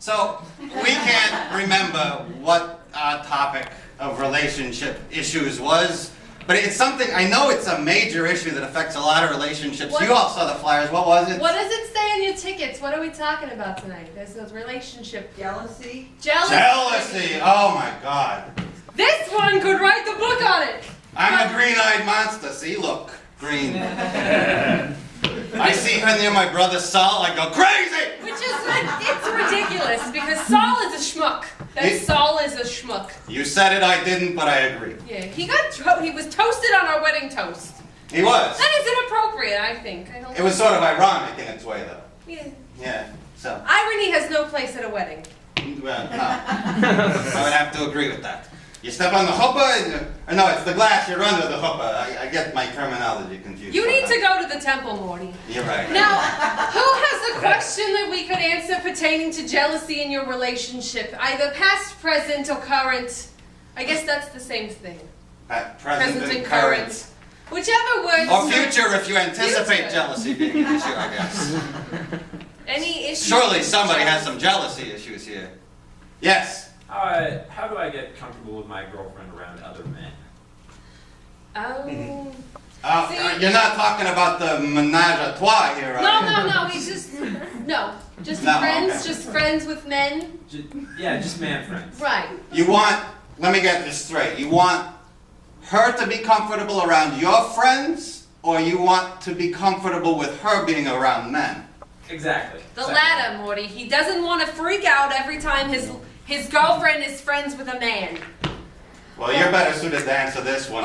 So, we can't remember what our topic of relationship issues was, but it's something, I know it's a major issue that affects a lot of relationships. You all saw the flyers. What was it? What does it say on your tickets? What are we talking about tonight? There's a relationship. Jealousy? Jealousy! Oh my God. This one could write the book on it! I'm a green-eyed monster. See, look. Green. I see her near my brother Saul, I go crazy! Which is, it's ridiculous, because Saul is a schmuck. Saul is a schmuck. You said it, I didn't, but I agree. Yeah, he was toasted on our wedding toast. He was. That is inappropriate, I think. It was sort of ironic in its way, though. Yeah. Yeah, so. Irony has no place at a wedding. Well, no. I would have to agree with that. You step on the chuppah, or no, it's the glass, you're under the chuppah. I get my terminology confused. You need to go to the temple, Morty. You're right. Now, who has a question that we could answer pertaining to jealousy in your relationship? Either past, present, or current. I guess that's the same thing. Present and current. Whichever word. Or future if you anticipate jealousy being an issue, I guess. Any issue? Surely somebody has some jealousy issues here. Yes? How do I get comfortable with my girlfriend around other men? See, you're not talking about the menage a trois here, are you? No, we just No, friends, okay. just friends with men. Just man friends. Right. You want, let me get this straight, you want her to be comfortable around your friends, or you want to be comfortable with her being around men? Exactly. The latter, Morty. He doesn't want to freak out every time his girlfriend is friends with a man. Well, you're better suited to answer this one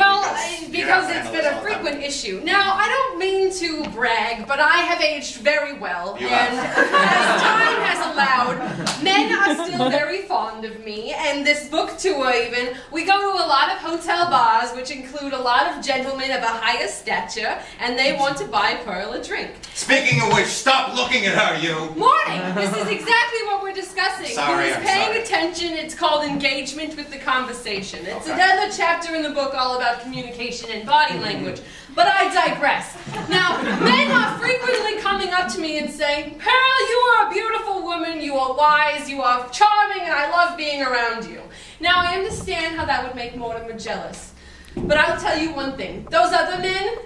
because it's been a frequent issue. Now, I don't mean to brag, but I have aged very well, and as time has allowed, men are still very fond of me, and this book tour even, we go to a lot of hotel bars, which include a lot of gentlemen of a higher stature, and they want to buy Pearl a drink. Speaking of which, stop looking at her, you! Morty, this is exactly what we're discussing. Sorry, He was paying attention. It's called engagement with the conversation. It's another chapter in the book all about communication and body language. But I digress. Now, men are frequently coming up to me and saying, Pearl, you are a beautiful woman, you are wise, you are charming, and I love being around you. Now, I understand how that would make Mortimer jealous. But I'll tell you one thing. Those other men,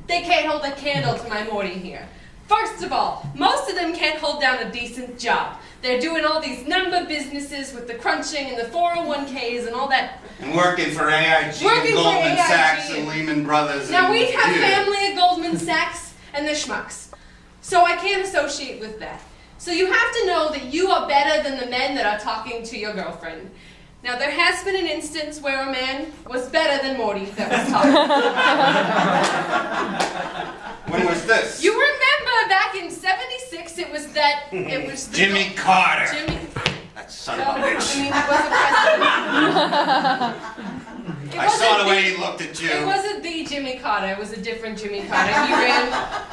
they can't hold a candle to my Morty here. First of all, most of them can't hold down a decent job. They're doing all these number businesses with the crunching and the 401ks and all that. And working for AIG and Goldman Sachs and Lehman Brothers. Now we have family at Goldman Sachs and they're schmucks. So I can't associate with that. So you have to know that you are better than the men that are talking to your girlfriend. Now there has been an instance where a man was better than Morty that was talking. When was this? You remember back in '76, it was the Jimmy Carter. That son of a bitch. I saw the way he looked at you. It wasn't the Jimmy Carter, it was a different Jimmy Carter.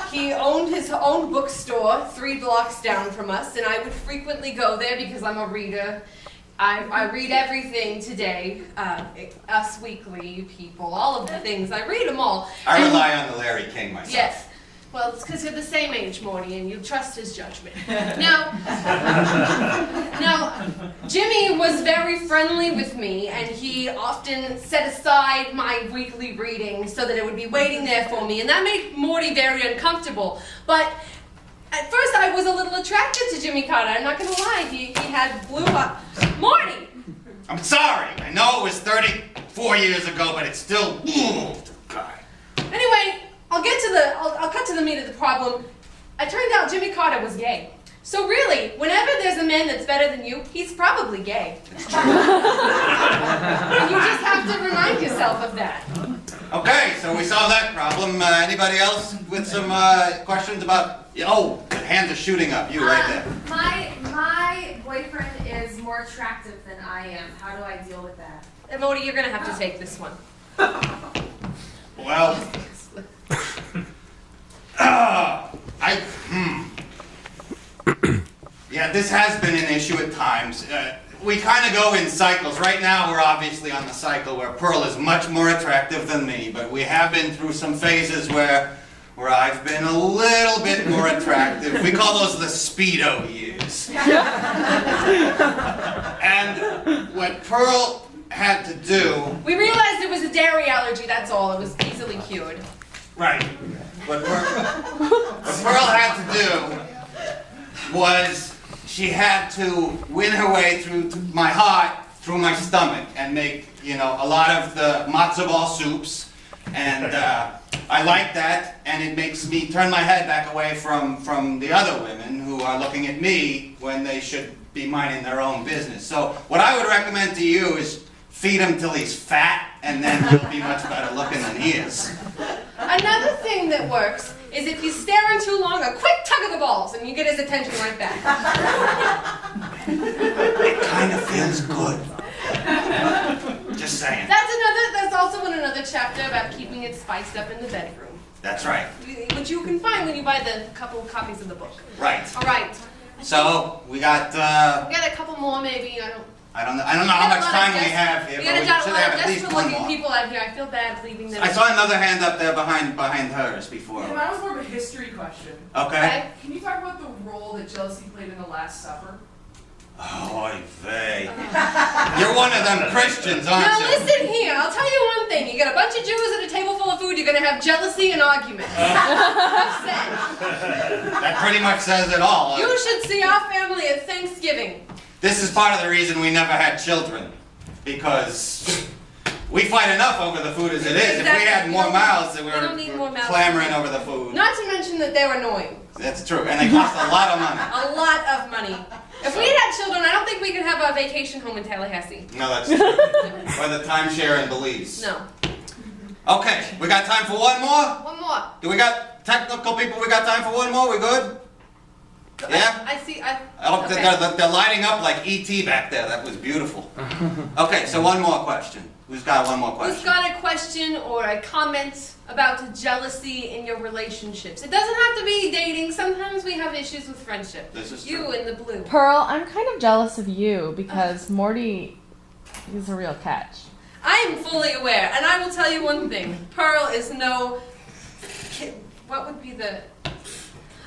He owned his own bookstore 3 blocks down from us, and I would frequently go there because I'm a reader. I read everything today, Us Weekly, People, all of the things. I read them all. I rely on the Larry King myself. Yes. Well, it's because you're the same age, Morty, and you trust his judgment. Now, Jimmy was very friendly with me, and he often set aside my weekly reading so that it would be waiting there for me, and that made Morty very uncomfortable. But at first, I was a little attracted to Jimmy Carter. I'm not going to lie. He had blue eyes. Morty! I'm sorry. I know it was 34 years ago, but it's still... God. Anyway, I'll cut to the meat of the problem. It turned out Jimmy Carter was gay. So really, whenever there's a man that's better than you, he's probably gay. It's true. And you just have to remind yourself of that. Okay, so we solved that problem. Anybody else with some questions about... Oh, the hands are shooting up. You right there. My boyfriend is more attractive than I am. How do I deal with that? Morty, you're going to have to take this one. Well... Yeah, this has been an issue at times. We kind of go in cycles. Right now, we're obviously on the cycle where Pearl is much more attractive than me, but we have been through some phases where I've been a little bit more attractive. We call those the Speedo years. And what Pearl had to do, We realized it was a dairy allergy, that's all. It was easily cured. right, what Pearl had to do was she had to win her way through my heart, through my stomach, and make, you know, a lot of the matzo ball soups. And I like that, and it makes me turn my head back away from the other women who are looking at me when they should be minding their own business. So what I would recommend to you is feed him till he's fat, and then he'll be much better looking than he is. Another thing that works is if he's staring too long, a quick tug of the balls, and you get his attention right back. It kind of feels good. Just saying. That's also in another chapter about keeping it spiced up in the bedroom. That's right. Which you can find when you buy the couple of copies of the book. Right. All right. So we got. We got a couple more, maybe. I don't know how much time we have here, We but we got a should lot have of at least one desperate-looking more. people out here. I feel bad leaving them. I saw another hand up there behind hers before. Yeah, mine was more of a history question. Okay. Can you talk about the role that jealousy played in the Last Supper? Oh, oy vey. You're one of them Christians, aren't Now you? listen here, I'll tell you one thing. You got a bunch of Jews at a table full of food, you're gonna have jealousy and arguments. That pretty much says it all. You should see our family at Thanksgiving. This is part of the reason we never had children. Because we fight enough over the food as it is. If we Exactly. had more mouths, We don't need more we're mouths. clamoring over the food. Not to mention that they're annoying. That's true, and they cost a lot of money. A lot of money. If we had children, I don't think we could have a vacation home in Tallahassee. No, that's true. Or the timeshare in Belize. No. Okay, we got time for one more? One more. Do we got technical people? We got time for one more? We good? Yeah? I see. Oh, Okay. they're lighting up like E.T. back there. That was beautiful. Okay, so one more question. Who's got one more question? Who's got a question or a comment about jealousy in your relationships? It doesn't have to be dating. Sometimes we have issues with friendship. This is You true. in the blue. Pearl, I'm kind of jealous of you because Morty is a real catch. I am fully aware, and I will tell you one thing. Pearl is no... What would be the...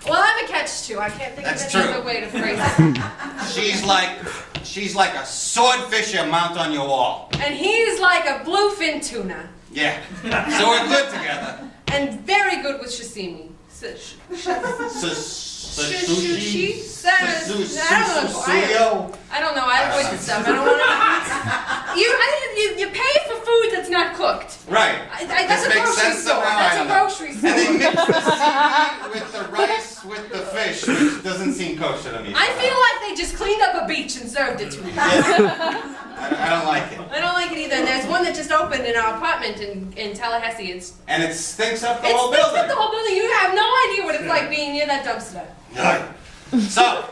Well, I have a catch too. I can't think That's of any true. other way to phrase it. She's like a swordfish you mount on your wall. And he's like a bluefin tuna. Yeah. So we're good together. And very good with sashimi. Sushi? I don't know. I avoid the stuff. I don't want to. You pay for food that's not cooked. Right. That's a This makes grocery sense store. somehow, I That's a don't know. grocery store. And they mix the seaweed with the rice with the fish, which doesn't seem kosher to me. I feel like they just cleaned up a beach and served it to me. I don't like it. I don't like it either. And there's one that just opened in our apartment in Tallahassee. And it stinks up the It whole stinks building. up the whole building. You have no idea what it's like being near that dumpster. Right. So,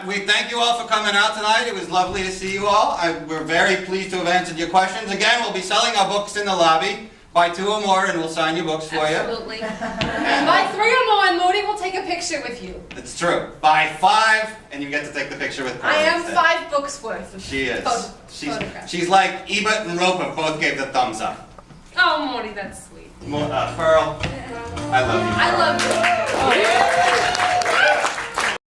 we thank you all for coming out tonight. It was lovely to see you all. We're very pleased to have answered your questions. Again, we'll be selling our books in the lobby. Buy 2 or more and we'll sign your books for you. Absolutely. And buy 3 or more and Morty will take a picture with you. It's true. Buy 5 and you get to take the picture with Pearl I am instead. 5 books worth. Of She is. photographs. She's like Ebert and Roper both gave the thumbs up. Oh, Morty, that's sweet. Pearl, I love you. I love you. Oh, yeah.